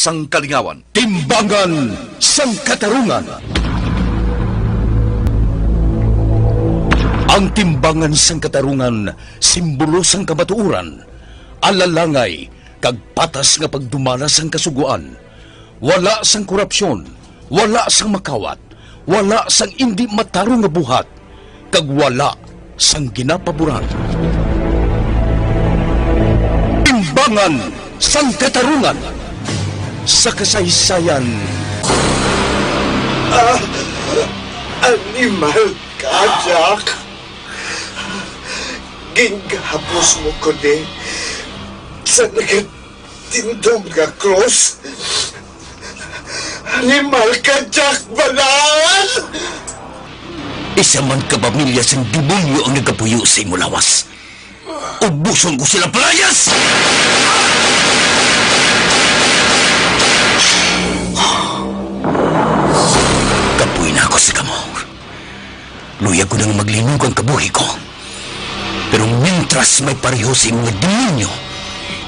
sang kalingawan. Timbangan sang katarungan. Ang timbangan sang katarungan, simbolo sang kamatuuran, alalangay, kag patas nga pagdumala sang kasuguan. Wala sang korupsyon, wala sang makawat, wala sang indi matarong nga buhat, kag wala sang ginapaboran. Timbangan sang katarungan. Sa kasaysayan. Animal ka, Jack. Ginghapos mo ko sa nagatindom nga cross. Animal ka, Jack Balan! Isa man ka pamilya sang demonyo ang nagapuyo sa imo lawas. Ubuson ko sila palayas! Kapuin ako sa kamo. Luya ko nang maglinog ang kabuhi ko. Pero mintras may pareho sa mga demonyo,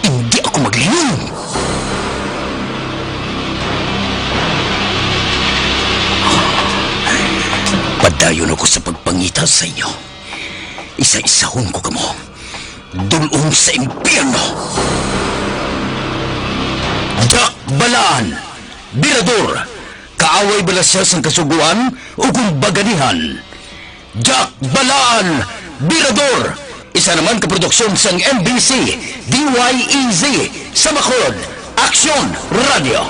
hindi ako maglinog. Padayon ako sa pagpangita sa inyo. Isa-isahon ko kamo. Dulong sa impyerno. Jack Balaan, Birador, kaaway bala siya sang kasuguan o kung baganihan. Jack Balaan, Birador, isa naman kaproduksyon sang MBC, DYEZ, sa Bacolod, Aksyon Radio.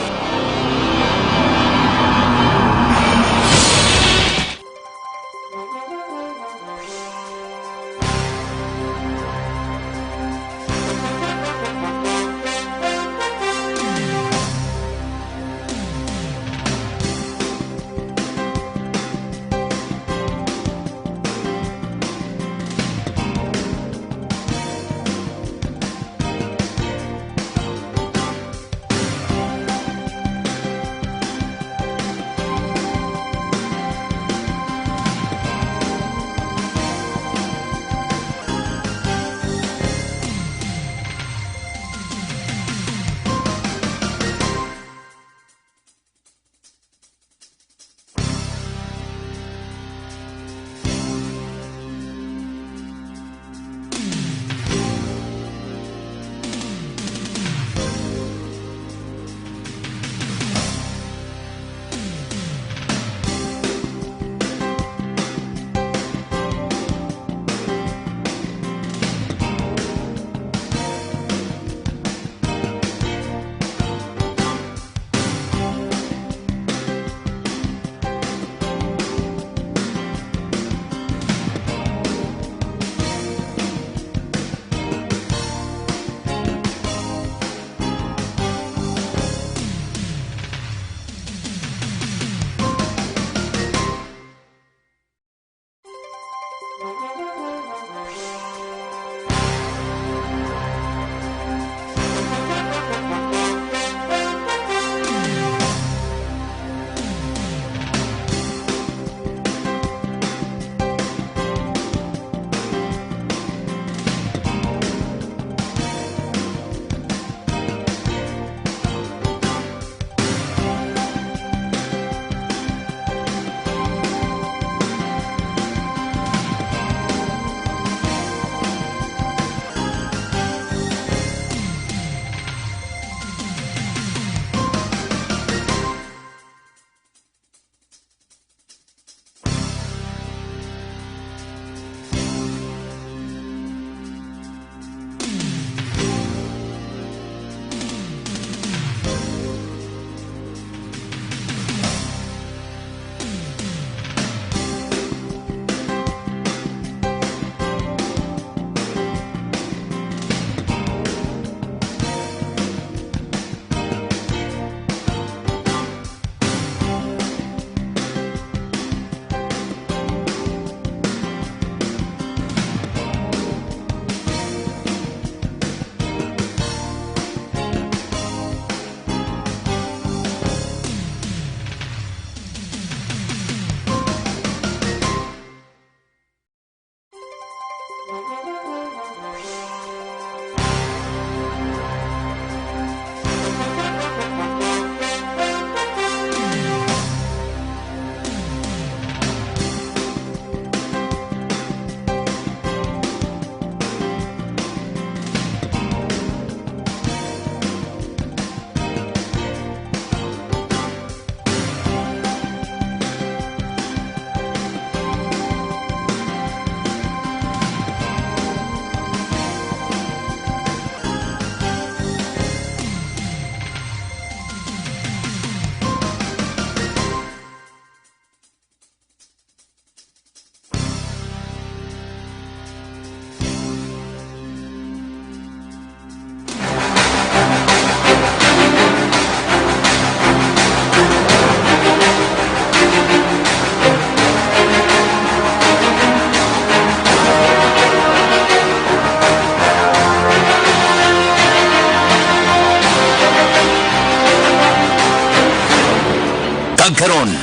Kagkaron,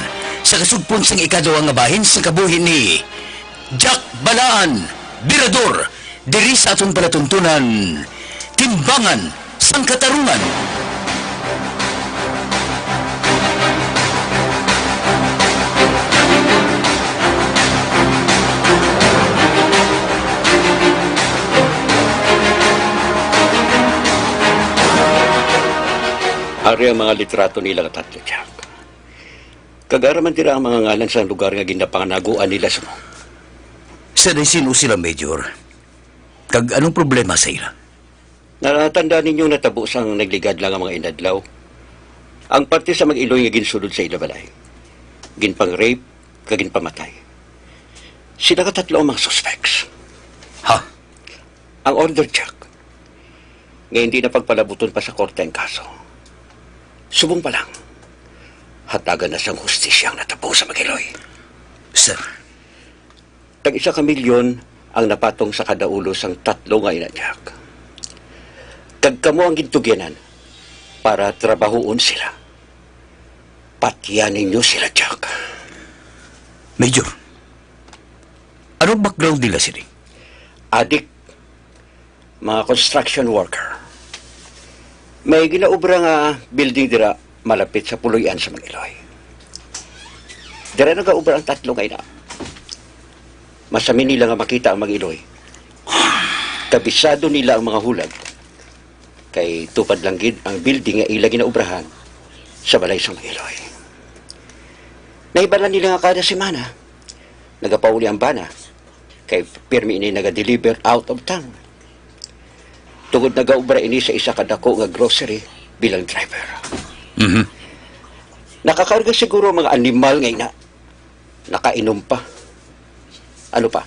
sa kasugpon sang ikaduha nga bahin sa kabuhin ni Jack Balaan, Birador, diri sa atong palatuntunan, Timbangan sang Katarungan. Ari ang mga litrato nila nga tatlo, Jack. Kagaraman tira ang mga ngalan sa lugar nga ginapanganaguan nila sa mo. Sa sino sila, Major? Kag anong problema sa ila? Naratanda ninyo natabo sang nagligad lang ang mga inadlaw. Ang parte sa mag-iloy nga ginsulod sa ila balay. Ginpang-rape, kaginpamatay. Sila ka tatlo ang mga suspects. Ha? Ang order, Jack, nga hindi na pagpalabuton pa sa korte ang kaso. Subong pa lang, hatagan na siyang hustisyang natabo sa mag-iloy. Sir, Tag-1 milyon ang napatong sa kadaulo sang tatlo nga ina, Jack. Kagkamo ang gintugyanan para trabahoon sila. Patyan ninyo sila, Jack. Major, anong background nila sila? Adik, mga construction worker. May ginaubra nga building dira malapit sa Puloy-an sa Mangiloy. Dira nagaubra ang tatlo nga ina. Masami nila nga makita ang Mangiloy. Kabisado nila ang mga hulag. Kay tupad lang gid ang building nga ila ginaubrahan sa balay sa Mangiloy. Naibala nila nga kada semana. Nagapauli ang bana. Kay pirmi ini naga-deliver out of town. Tungod nagaubra ini sa isa kadako nga grocery bilang driver. Mhm. Nakakarga siguro mga animal nga ina. Nakainom pa. Ano pa?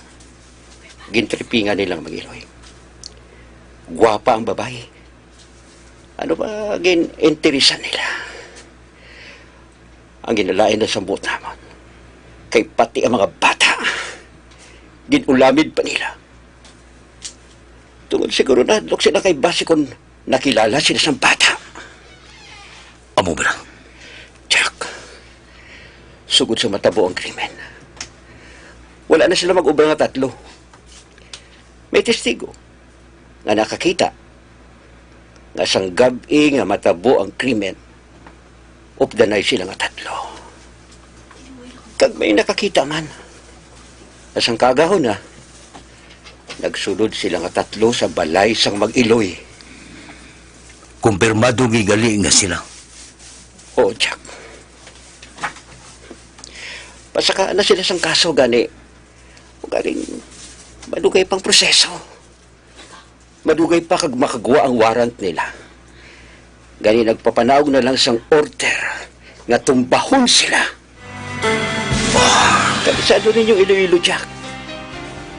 Gintripingan nilang Mangiloy. Gwapa ang babae. Ano ba gin-interesan nila? Ang ginalain na sambot naman. Kay pati ang mga bata. Ginulamid pa nila. Tungod siguro na, lok sila kay base kung nakilala sila sa bata. Amo ba lang? Jack, sugod sa matabo ang krimen. Wala na sila mag-ubra nga tatlo. May testigo nga nakakita nga sang gabi nga matabo ang krimen, updanay sila nga tatlo. Kag may nakakita man, asang kagahon na, nagsulod sila nga tatlo sa balay sang Mag-Iloy. Kumpirmado gigali nga sila. Oo, Jack. Pasakaan na sila sang kaso, gani. O galing, madugay pang proseso. Madugay pa kag makagawa ang warrant nila. Gani nagpapanaog na lang sang order nga tumbahon sila. Kabisado ninyo Iloilo, Jack.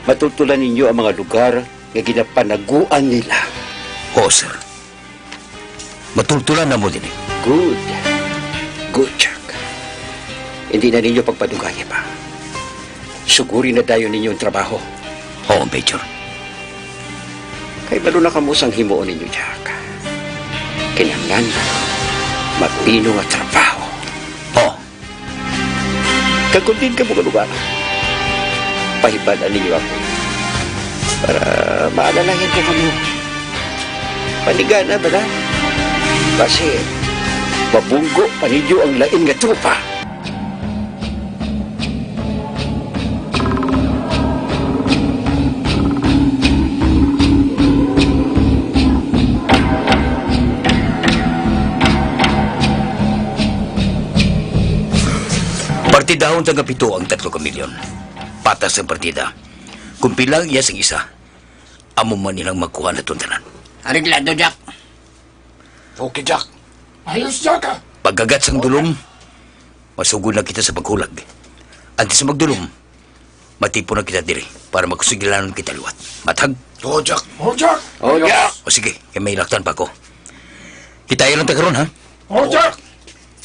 Matutulan ninyo ang mga lugar nga ginapanaguan nila. Oo, sir. Matultulan na mo din eh. Good. Good, Jack. Hindi na ninyo pagpadugaya pa. Suguri na dayon ninyo ang trabaho. Oo, Major. Kay balo na kamusang himuon ninyo, Jack. Kinanglan, mapino nga trabaho. Oo. Kagundin ka mga lugar. Pahibalan ninyo ako. Para maalalayan ko kamo. Panigana ba na? Kasi, mabunggo pa ninyo ang lain nga trupa. Partidahon taga 7 ang 3 milyon. Patas ang partida. Kung pilang iya sang isa, amo man nilang magkuha na tuntanan. Ariglado, Jack. Okay, Jack. Ayos, Jack, ah. Paggagat sang dulom, masugod na kita sa paghulag. Antes sa magdulom, matipo na kita diri para magsugilanon kita liwat. Matag? Oo, Jack. Oo, Jack. Oh, Jack! O sige, kaya may laktan pa ko. Kita lang tagaron, ha? Oo, Jack.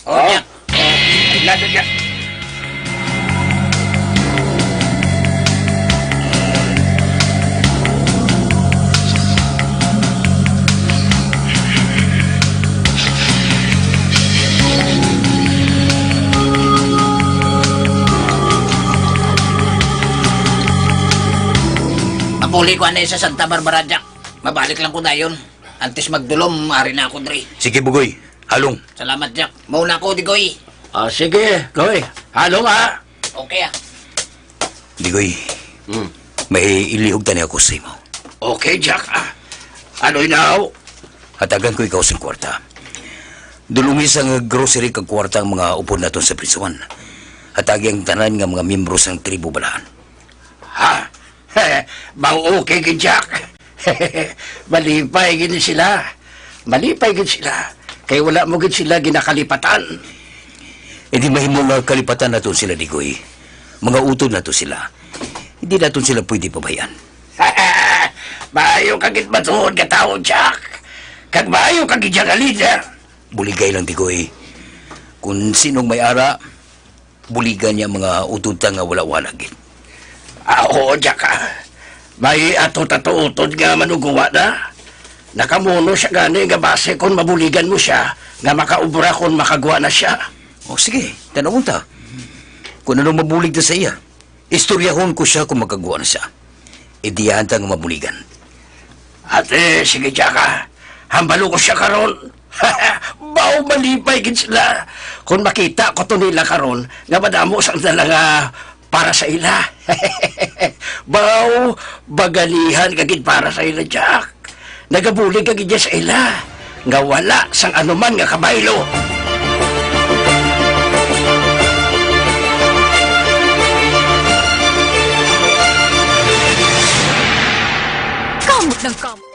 Oh, Jack. Ariglado, Jack. Mabuli ko anay sa Santa Barbara, Jack. Mabalik lang ko dayon. Antes magdulom, ari na ako, Dre. Sige, Bugoy. Halong. Salamat, Jack. Mauna ako, Digoy. Sige, Goy. Halo nga. Okay, ah. Digoy, may ilihog tani ako sa imo. Okay, Jack. Ano inaw? Hatagan ko ikaw sa kwarta. Dulungi sa nga grocery kag kwarta ang mga upod naton sa prisuan. Hatagi ang tanan nga mga miyembro sang tribo balahan. Ha? Bang okay ka, Jack. Malipay gini sila. Malipay gini sila. Kaya wala mo gid sila ginakalipatan. Hindi mahimo nga kalipatan naton sila, Digoy. Mga utod nato sila. Hindi naton sila pwede pabayan. Maayo kagit matuod ka tao, Jack. Kag maayo kagit ka leader. Buligay lang, Digoy. Kung sinong may ara, buligan niya mga utod ta nga wala-wala gid. Oo, Jack. May ato-tato-utod nga manuguwa na. Nakamuno siya gani nga base kung mabuligan mo siya nga makaubra kung makagawa na siya. O sige, tanawon ta. Kung ano mabulig na sa iya, istoryahon ko siya kung magkagawa na siya. Idiyahan ta nga mabuligan. Ate, sige, Jack. Hambalo ko siya karon. Baw malipay gid sila. Kung makita ko to nila karon, nga madamo sang dala nga para sa ila. Baw, bagalihan kagid para sa ila, Jack. Nagabulig kagid niya sa ila. Nga wala sang anuman nga kabaylo. Kamot ng kamot.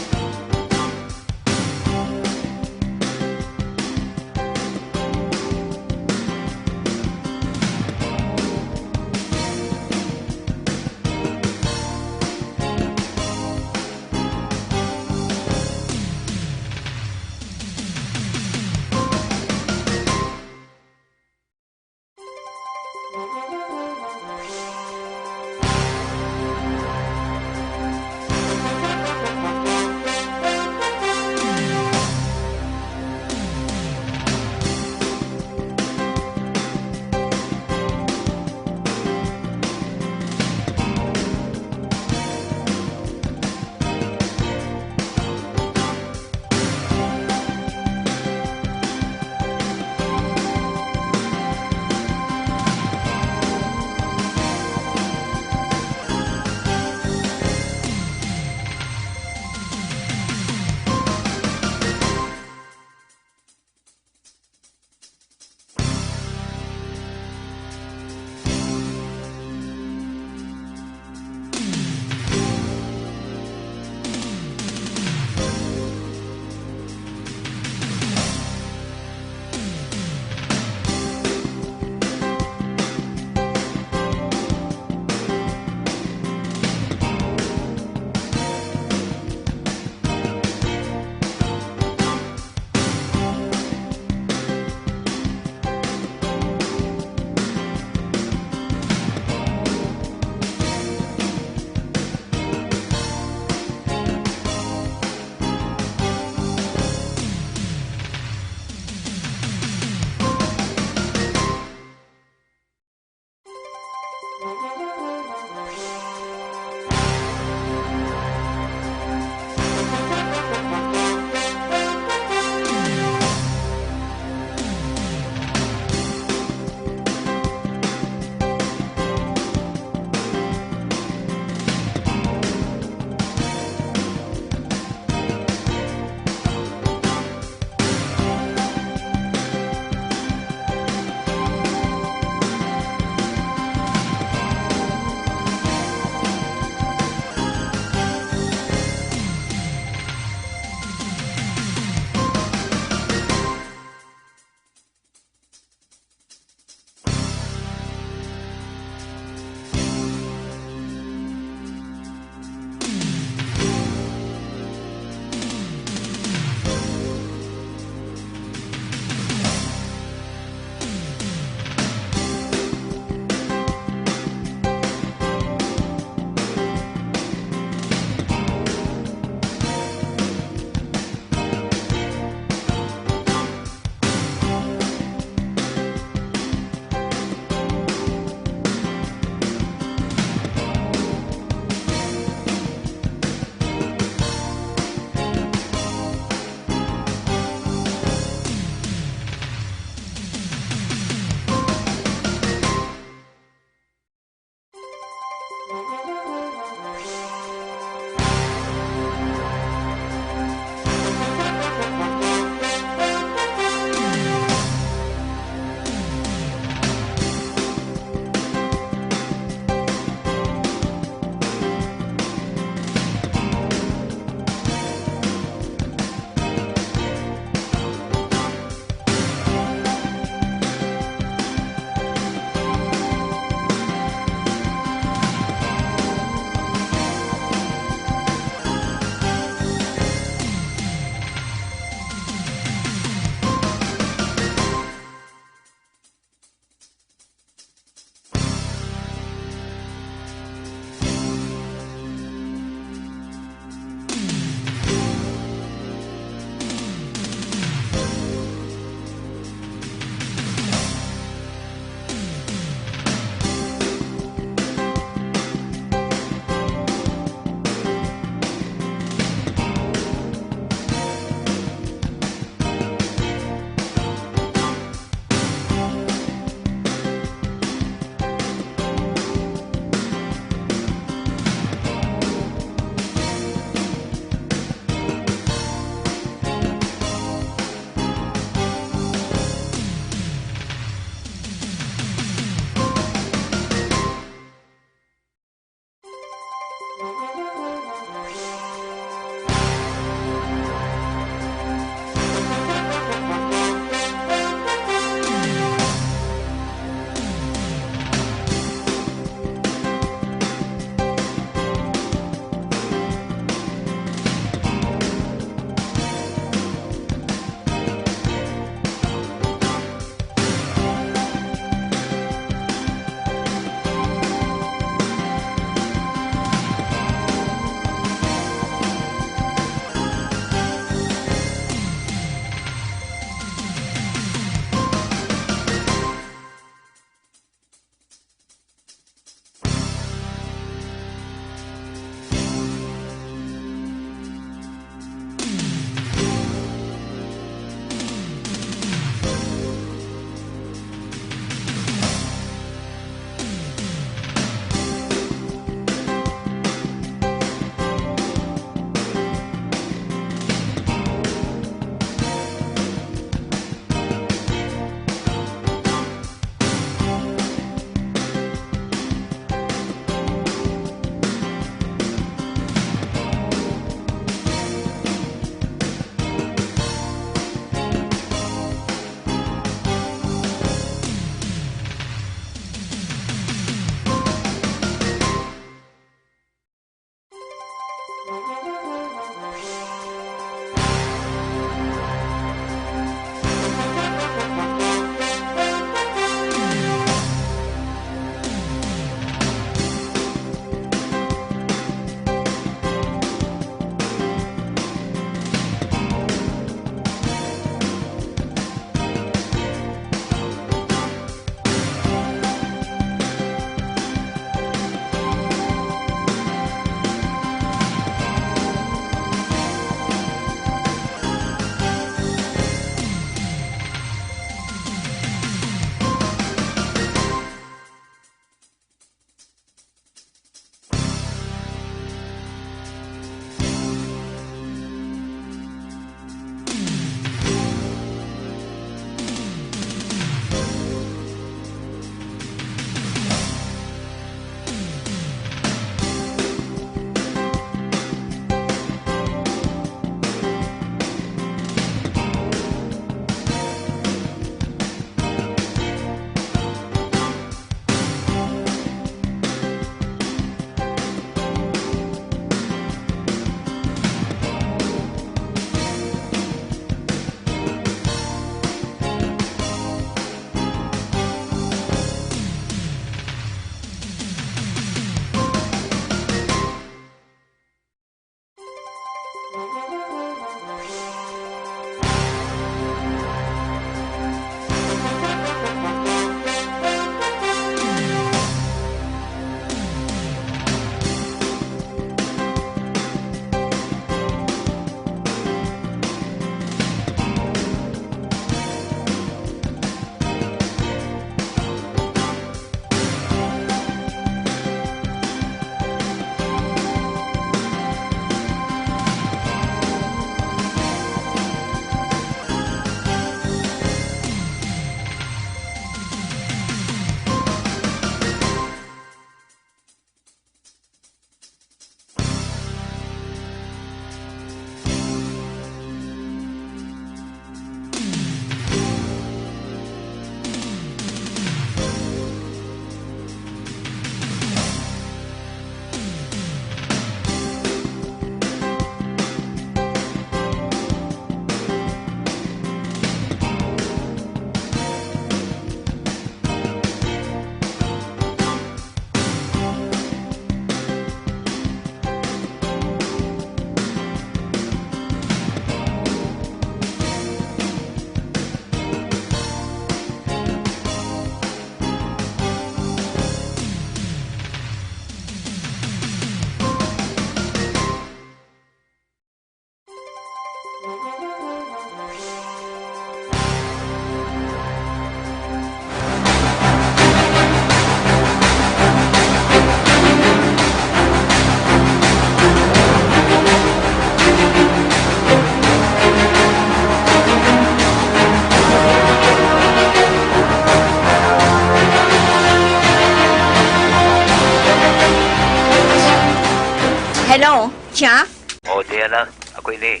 Jack? O, Diana, ako ini.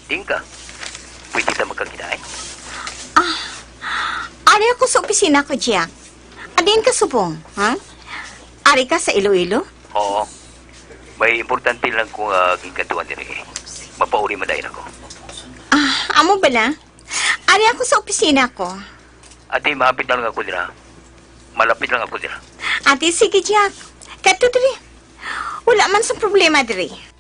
Tingka. Pwede ta magkakinain? Ari ako sa opisina ko, Jack. Adin ka subong, ha? Ari ka sa Iloilo? Oo. May importante lang kung ginkantuan din eh. Mapauli man dahil ako. Amo bala? Ari ako sa opisina ko. Ate, mahapit na lang ako dira. Malapit lang ako dira. Ate, sige, Jack. Kato diri. Wala man sa problema diri.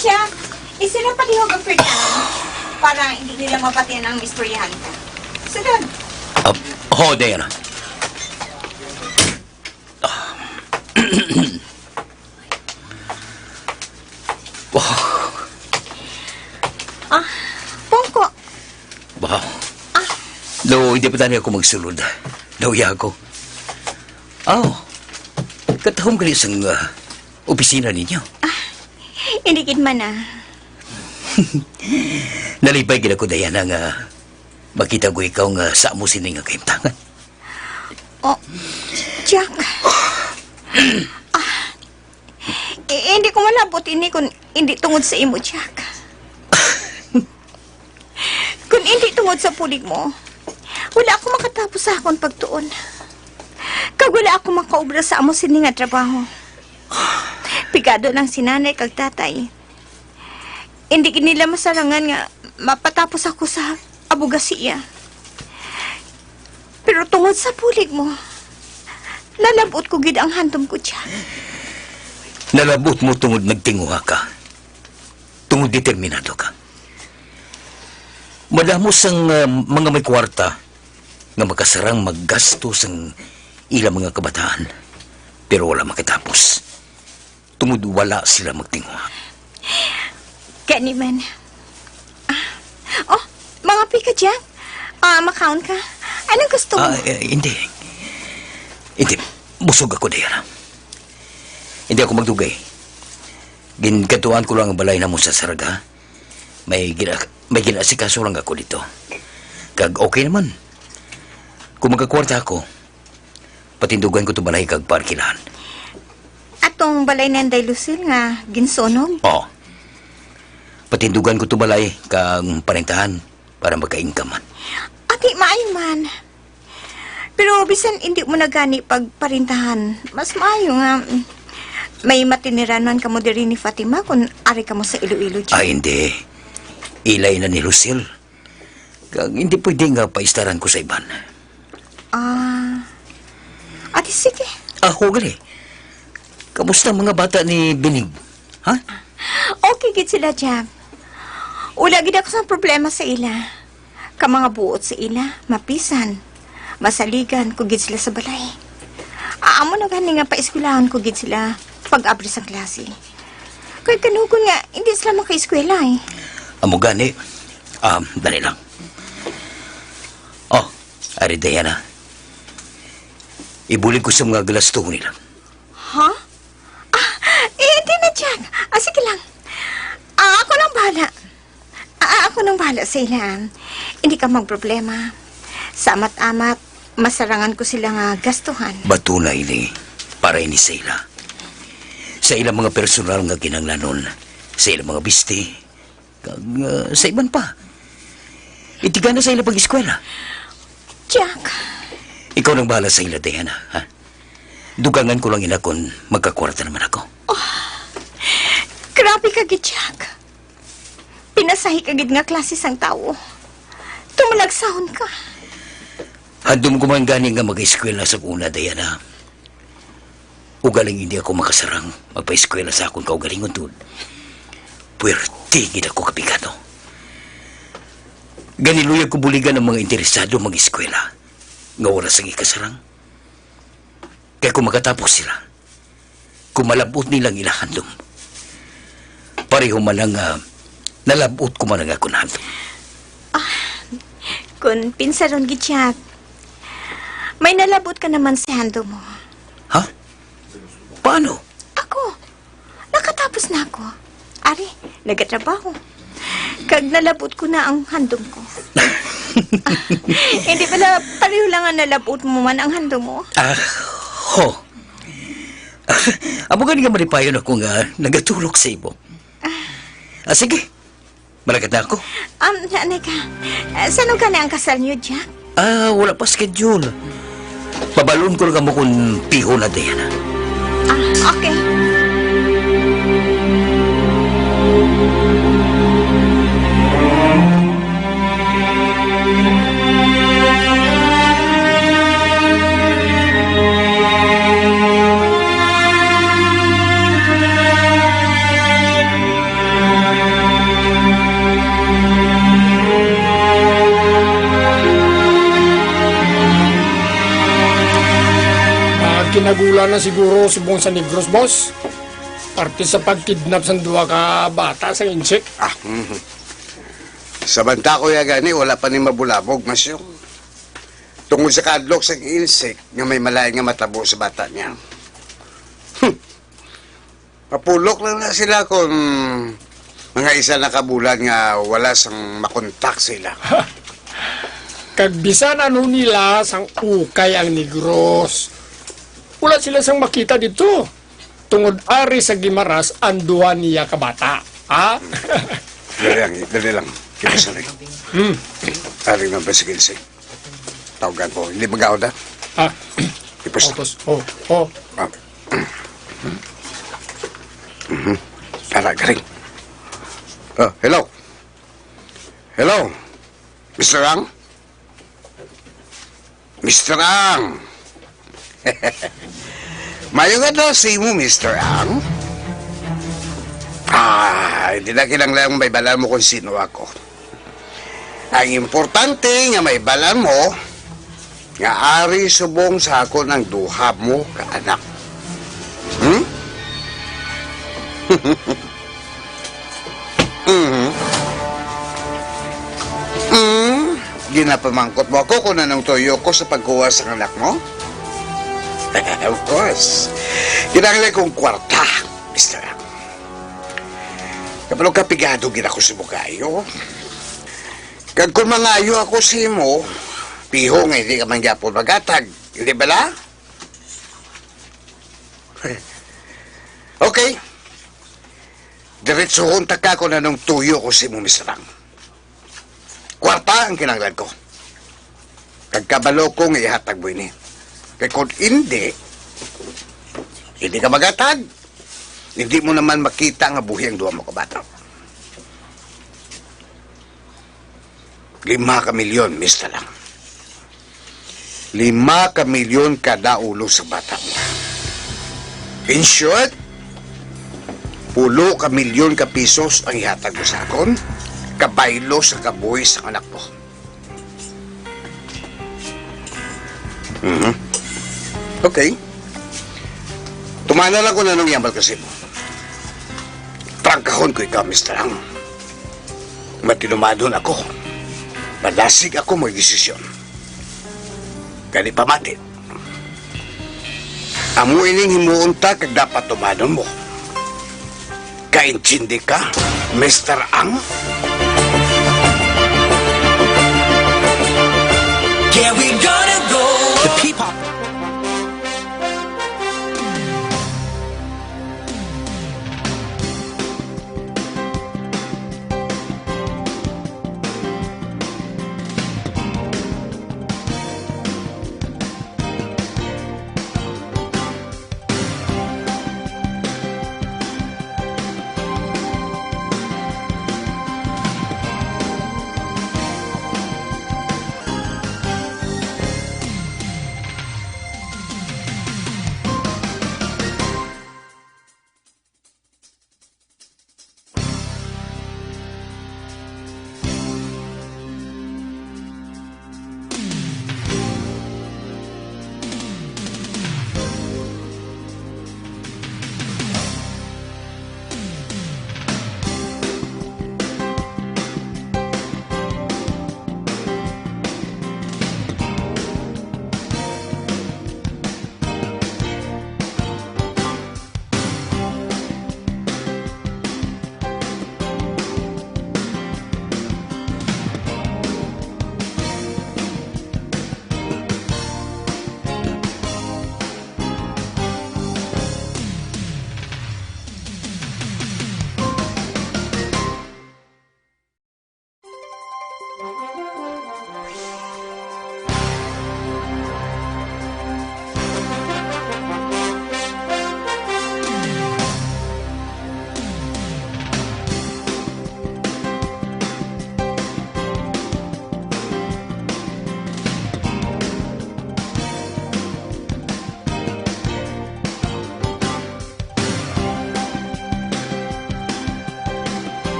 Jack, isira pa lihog ang Fernando para hindi nila mapatiyan ang misturyahan ka. Sunod. Diana. Pongko. Wow. No, hindi pa tani ako magsulod. Nauya ako. Katahong gali sa opisina ninyo. Hindi kid man na. Nalipay gina ko, Diana, nga makita ko ikaw nga sa mo sining nga kaimtangan. Oh, Jack. Hindi ko malabot ini kung hindi tungod sa imo, Jack. Kung hindi tungod sa pulig mo, wala ako makatapos sa akong pagtuon. Kag wala ako makaobra sa amo sining nga trabaho. Pigado lang si nanay kag tatay. Hindi nila masarangan nga mapatapos ako sa abogasiya. Pero tungod sa pulig mo, nalabot ko gid ang handom ko dyan. Nalabot mo tungod nagtinguha ka. Tungod determinado ka. Madamos ang mga may kwarta nga makasarang maggasto sang ilang mga kabataan. Pero wala makatapos. Tungod wala sila magtinguha. Gani man. Mga pika dyan. Makaon ka. Anong gusto mo? Hindi. Hindi. Busog ako, Diana. Hindi ako magdugay. Ginkatuan ko lang ang balay na mo sa Saraga. May ginasikaso lang ako dito. Kag okay naman. Kung magkakwarta ako, patindugan ko to balay kag parkilahan. Atong balay nanday Lucille nga ginsonog. Oo. Patindugan ko to balay kag panintahan para magka-income. Ati, maayo man. Pero bisan hindi mo na gani pagparintahan, mas maayo nga may matiniranon ka mo diri ni Fatima kung ari ka mo sa Iloilo dyan. Hindi. Ilay na ni Lucille. Kag hindi pwede nga paistaran ko sa iban. Ati, sige. Ako gali. Kamusta ang mga bata ni Binig? Ha? Okay, gid sila dyan. Wala gid ako sa problema sa ila. Ka mga buot sa ila, mapisan. Masaligan ko gid sila sa balay. Amo na gani nga paeskwelahan ko gid sila pag-abri sa klase. Kaya kanugon nga, hindi sila maka-eskwela eh. Amo gani. Dali lang. Ari Diana. Ibulig ko sa mga galasto nila. Ha? Hindi na, Jack. Sige lang. Ako nang bahala. Ako nang bahala sa ila. Hindi ka magproblema. Sa amat-amat, masarangan ko sila nga gastuhan. Batuna ini para ini sa ila. Sa ilang mga personal nga kinanglanon. Sa ilang mga bisti. Kag sa iban pa. Itiga na sa ilang pag-eskwela. Jack. Ikaw nang bahala sa ila, Diana, ha? Dugangan ko lang ina kung magkakwarta naman ako. Grabe ka, Jack. Pinasahi ka gid nga klase sang tao. Tumalagsahon ka. Handom ko man gani nga mag-eskwela sa una, Diana. Ugaling hindi ako makasarang magpa-eskwela sa akong kaugalingon tun. Puwerte gid ako kapikado. Ganiluyag ko buligan ng mga interesado mag-eskwela. Nga oras ang ikasarang. Kaya kung makatapos sila, kung malabot nilang ilahandom, pareho man lang nalabot ko man ang ako nahandom. Kung pinsaron, Jack. May nalabot ka naman sa hando mo. Ha? Paano? Ako. Nakatapos na ako. Ari, nagatrabaho. Kag nalabot ko na ang handong ko. Hindi pala pareho lang ang nalabot mo man ang handong mo. Ho. Amo gani nga malipayon ako nga nagatulog sa imo. Sige. Malagad na ako. Nanay ka, saan ka na ang kasal niyo, Jack? Wala pa schedule. Pabalon ko lang mo kung piho na Diana. Okay. Kinagulan na siguro subong sa Negros, boss. Parte sa pagkidnap sa duwa ka bata sa insik. Sa banta ko ya gani, wala pa ni mabulabog, masyong. Tungkol sa kadlok sa insik, nga may malay nga matabo sa bata niya. Mapulok lang na sila kung mga isa na kabulan nga wala sang makontak sila. Kagbisan ano nila sang ukay ang Negros. Wala sila sang makita dito. Tungod ari sa Gimaras, ang duwa niya ka bata. Ha? Dali lang. Kita sa rin. Aring naman sa insik. Tawagan ko. Hindi magaw na. Ah, Ipos na. boss. Oh. Garing. Hello. Hello. Mr. Ang? Mr. Ang! Mayungan na si mo, Mr. Ang? Hindi na kinanglang may balan mo kung sino ako. Ang importante nga may balan mo, nga ari subong sa ako ng duha mo ka anak. Ginapamangkot mo ako kung anong toyo ko sa pagkuha sa anak mo? Of course. Ginanglan kong kwarta, Mr. Ang. Kapag kapigado gina ko sa bukayo. Kag kung mangayo ako sa imo, piho nga hindi ka mangyapon magatag. Hindi ba la? Okay. Diretsohon taka ko na nung tuyo ko sa imo, Mr. Ang. Kwarta ang kinanglan ko. Kagkabalo ko nga ihatag mo ini. Kaya kung hindi ka magatag, hindi mo naman makita nga buhi ang duwa mo kabata. 5 milyon, Mr. Lang. 5 milyon kada ulo sa bata mo. In short, 10 milyon ka pisos ang ihatag mo sa akon, kabaylo sa kabuhi sa anak mo. Okay. Tumana lang ko na nung yambal kasi mo. Prangkahon ko ikaw, Mr. Ang. Matinumadon ako. Madasig ako may desisyon. Kani pamatit. Amo ining himuunta kag dapat tumadon mo. Kaintindi ka, Mr. Ang? Yeah, we gonna go. The P-pop.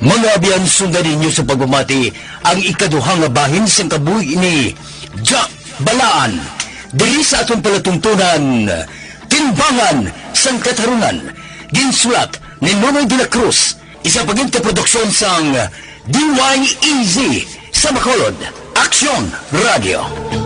Mga abiyan, sundan ninyo sa pagmamati ang ikaduhang nga bahin sang kabuhi ni Jack Balaan. Diri sa atong palatuntunan, Timbangan sang Katarungan. Ginsulat ni Nonoy de la Cruz, isa paginta produksyon sang DYEZ sa Bacolod. Aksyon Radio.